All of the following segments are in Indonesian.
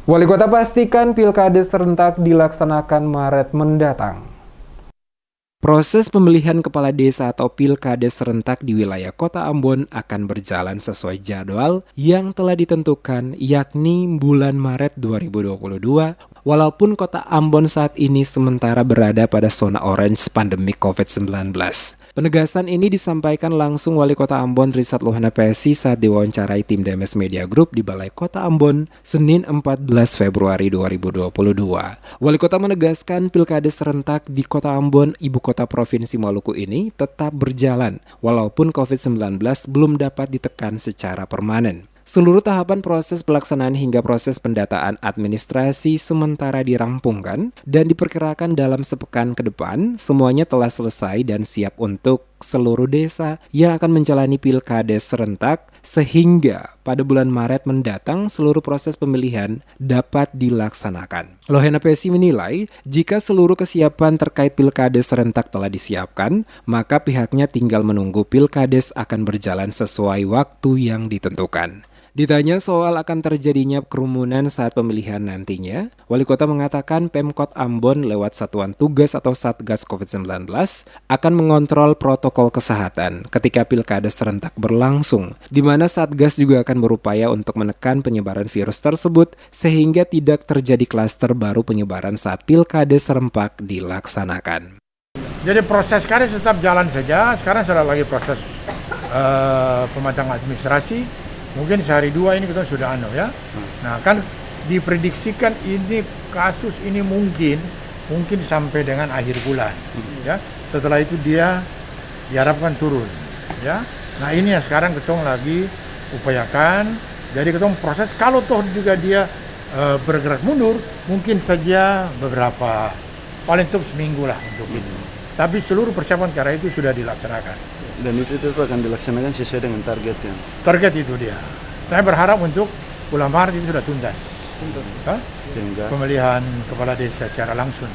Wali Kota pastikan Pilkades serentak dilaksanakan Maret mendatang. Proses pemilihan kepala desa atau Pilkades serentak di wilayah Kota Ambon akan berjalan sesuai jadwal yang telah ditentukan, yakni bulan Maret 2022. Walaupun Kota Ambon saat ini sementara berada pada zona orange pandemi COVID-19. Penegasan ini disampaikan langsung Wali Kota Ambon Rizat Lohana PSI saat diwawancarai tim DMS Media Group di Balai Kota Ambon, Senin 14 Februari 2022. Wali Kota menegaskan Pilkades serentak di Kota Ambon, ibu kota Provinsi Maluku ini tetap berjalan, walaupun COVID-19 belum dapat ditekan secara permanen. Seluruh tahapan proses pelaksanaan hingga proses pendataan administrasi sementara dirampungkan dan diperkirakan dalam sepekan ke depan semuanya telah selesai dan siap untuk seluruh desa yang akan menjalani Pilkades serentak sehingga pada bulan Maret mendatang seluruh proses pemilihan dapat dilaksanakan. Lohana PSI menilai jika seluruh kesiapan terkait Pilkades serentak telah disiapkan, maka pihaknya tinggal menunggu Pilkades akan berjalan sesuai waktu yang ditentukan. Ditanya soal akan terjadinya kerumunan saat pemilihan nantinya, Wali Kota mengatakan Pemkot Ambon lewat Satuan Tugas atau Satgas COVID-19 akan mengontrol protokol kesehatan ketika Pilkades serentak berlangsung, di mana Satgas juga akan berupaya untuk menekan penyebaran virus tersebut sehingga tidak terjadi klaster baru penyebaran saat Pilkades serentak dilaksanakan. Jadi proses kades tetap jalan saja, sekarang sudah lagi proses pematangan administrasi. Mungkin sehari dua ini kita sudah ya. Nah kan diprediksikan ini kasus ini mungkin sampai dengan akhir bulan ya. Setelah itu dia diharapkan turun ya. Nah ini ya sekarang kita lagi upayakan. Jadi kita proses kalau toh juga dia bergerak mundur mungkin saja beberapa paling top seminggu lah untuk itu. Tapi seluruh persiapan karena itu sudah dilaksanakan. Dan itu akan dilaksanakan sesuai dengan targetnya. Target itu dia. Saya berharap untuk bulan Maret itu sudah tuntas. Pemilihan kepala desa secara langsung.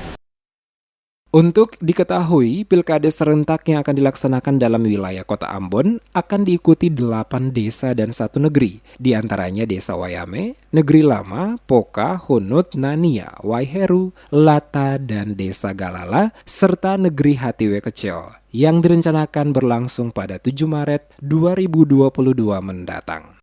Untuk diketahui, Pilkades serentak yang akan dilaksanakan dalam wilayah Kota Ambon akan diikuti 8 desa dan 1 negeri, di antaranya Desa Wayame, Negeri Lama, Poka, Hunut, Nania, Waiheru, Lata, dan Desa Galala, serta Negeri Hatiwe Kecil, yang direncanakan berlangsung pada 7 Maret 2022 mendatang.